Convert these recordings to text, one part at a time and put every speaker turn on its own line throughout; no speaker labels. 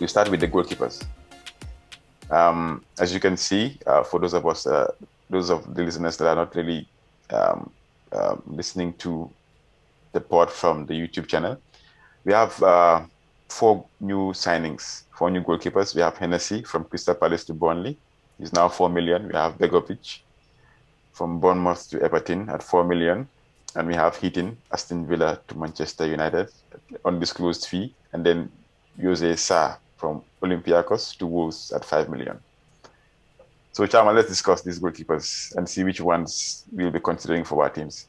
we start with the goalkeepers. As you can see, for those of the listeners that are not really um, listening to the pod from the YouTube channel, we have four new signings, four new goalkeepers. We have Hennessy from Crystal Palace to Burnley. He's now 4 million. We have Begovic from Bournemouth to Everton at 4 million. And we have Heaton, Aston Villa to Manchester United, undisclosed fee. And then Jose Sa from Olympiacos to Wolves at 5 million. So, Chama, let's discuss these goalkeepers and see which ones we'll be considering for our teams.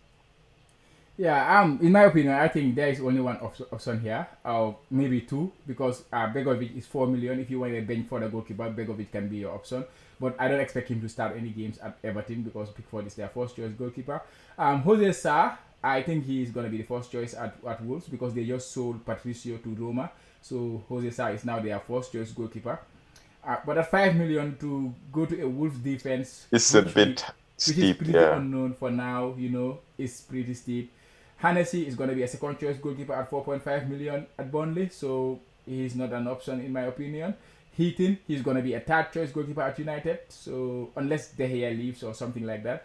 Yeah, in my opinion, I think there is only one option here, or maybe two, because Begovic is 4 million. If you want a bench for the goalkeeper, Begovic can be your option. But I don't expect him to start any games at Everton because Pickford is their first choice goalkeeper. Jose Sa, I think he is going to be the first choice at Wolves because they just sold Patricio to Roma. So Jose Sa is now their first choice goalkeeper. But at 5 million to go to a Wolves defense,
It's a bit
which is
steep,
pretty
yeah.
unknown for now, is pretty steep. Hennessy is going to be a second choice goalkeeper at 4.5 million at Burnley, so he's not an option in my opinion. Heaton, he's going to be a third choice goalkeeper at United, so unless De Gea leaves or something like that.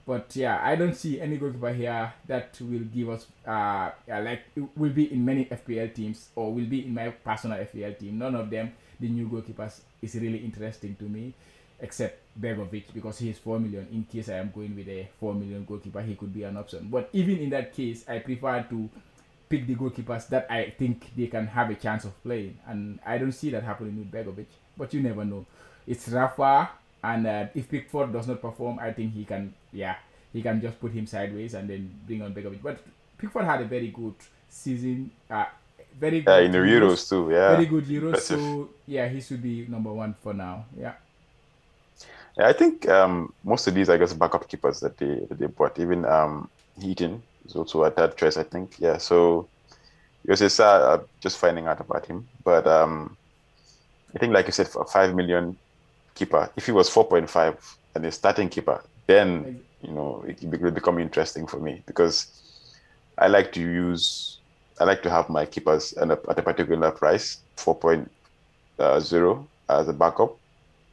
But yeah, I don't see any goalkeeper here that will give us like will be in many FPL teams or will be in my personal FPL team. None of them, the new goalkeepers, is really interesting to me, except Begovic because he is 4 million. In case I am going with a 4 million goalkeeper, he could be an option. But even in that case, I prefer to pick the goalkeepers that I think they can have a chance of playing, and I don't see that happening with Begovic. But you never know. It's Rafa, and if Pickford does not perform, I think he can just put him sideways and then bring on Begovic. But Pickford had a very good season, very
Yeah,
good
in the
Euros,
Euros too,
very
yeah.
good Euros.
Impressive.
So yeah, he should be number one for now. Yeah.
Yeah, I think most of these are just backup keepers that they bought. Even Heaton is also a third choice, I think. Yeah, so Jose just finding out about him. But I think, like you said, for a 5 million keeper, if he was 4.5 and a starting keeper, then it will become interesting for me because I like to use I like to have my keepers at a particular price, 4.0 as a backup,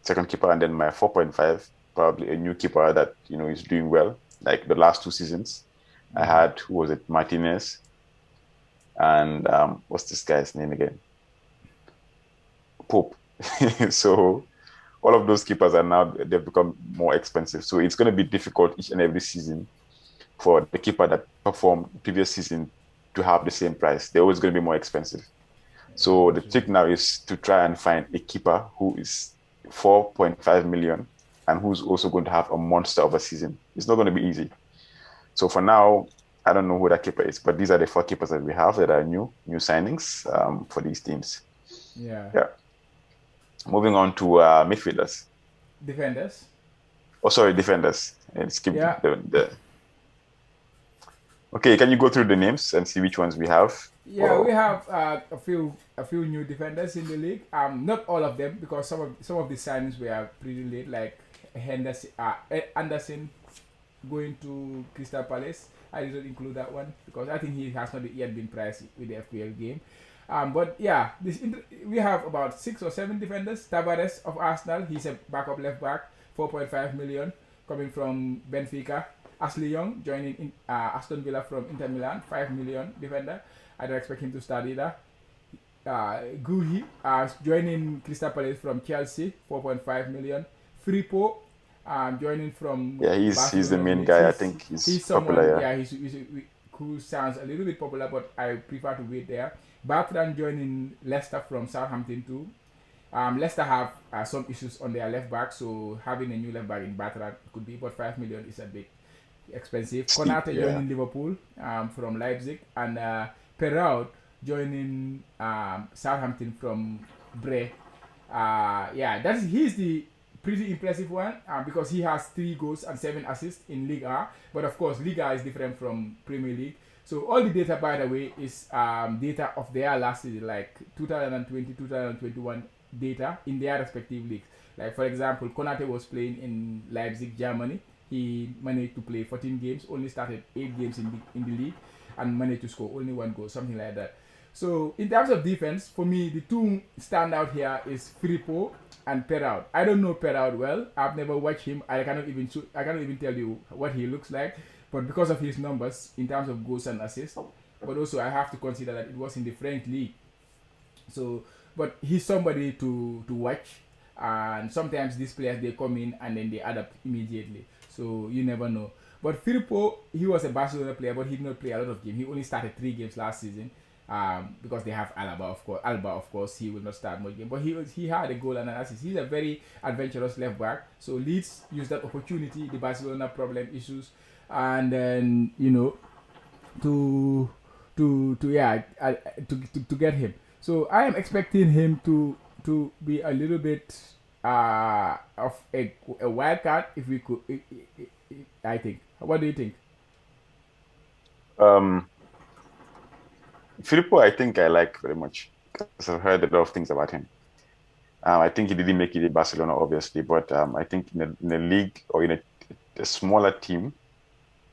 second keeper, and then my 4.5, probably a new keeper that is doing well. Like the last two seasons, I
Mm-hmm.
had, who was it, Martinez, and what's this guy's name again? Pope. So all of those keepers are now, they've become more expensive. So it's going to be difficult each and every season for the keeper that performed previous season to have the same price. They're always going to be more expensive. So the trick
Absolutely.
now is to try and find a keeper who is 4.5 million and who's also going to have a monster of a season. It's not going to be easy. So for now, I don't know who that keeper is, but these are the four keepers that we have that are new signings for these teams.
Yeah.
Yeah. Moving on to midfielders.
Defenders.
Oh, sorry, defenders. And skip
Yeah.
the. Okay, can you go through the names and see which ones we have?
Yeah, we
Or
have a few new defenders in the league. Not all of them because some of the signings were pretty late, like Anderson going to Crystal Palace. I didn't include that one because I think he has not yet been priced with the FPL game. But yeah, we have about 6 or 7 defenders. Tavares of Arsenal, he's a backup left back, 4.5 million, coming from Benfica. Ashley Young joining in Aston Villa from Inter Milan, 5 million defender. I don't expect him to start either. Guhi joining Crystal Palace from Chelsea, 4.5 million. Fripo joining from
yeah, he's the
Barcelona to
main
Leeds.
guy. I
He's
think he's
he's
popular.
someone,
Yeah.
yeah, he's who sounds a little bit popular, but I prefer to wait there. Bertrand joining Leicester from Southampton too. Leicester have some issues on their left back, so having a new left back in Bertrand could be, but 5 million is a bit expensive.
Steep.
Konate
Yeah.
joining Liverpool from Leipzig, and Perraud joining Southampton from Bray. Yeah, he's the pretty impressive one because he has 3 goals and 7 assists in Ligue A. But of course, Ligue A is different from Premier League. So all the data, by the way, is data of their last season, like 2020, 2021 data in their respective leagues. Like for example, Konate was playing in Leipzig, Germany. He managed to play 14 games, only started 8 games in the league, and managed to score only 1 goal, something like that. So in terms of defense, for me, the two standout here is Firpo and Perraud. I don't know Perraud well. I've never watched him. I cannot even tell you what he looks like. But because of his numbers in terms of goals and assists, but also I have to consider that it was in the French league. So, but he's somebody to watch. And sometimes these players they come in and then they adapt immediately. So you never know. But Firpo, he was a Barcelona player, but he did not play a lot of games. He only started 3 games last season. Because they have Alba, of course, he will not start much game. But he had a goal and an assist. He's a very adventurous left back. So Leeds used that opportunity, the Barcelona problem issues, and then to to get him. So I am expecting him to be a little bit of a wild card if we could. I think. What do you think?
Um, Filippo, I think I like very much because I've heard a lot of things about him. I think he didn't make it in Barcelona, obviously, but I think in a league or in a smaller team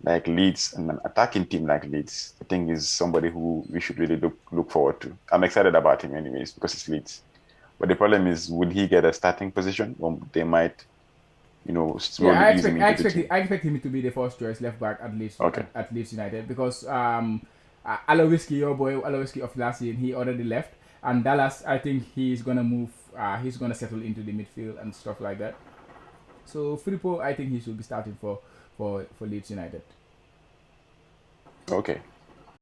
like Leeds and an attacking team like Leeds, I think is somebody who we should really look forward to. I'm excited about him anyways because it's Leeds. But the problem is, would he get a starting position? Or they might,
Yeah,
slowly ease him into the team.
I expect him to be the first choice left back
Okay.
at Leeds United because Alowiski, your boy Alowiski of last season, he already left, and Dallas, I think he's gonna move. He's gonna settle into the midfield and stuff like that. So Filippo, I think he should be starting for Leeds United.
Okay.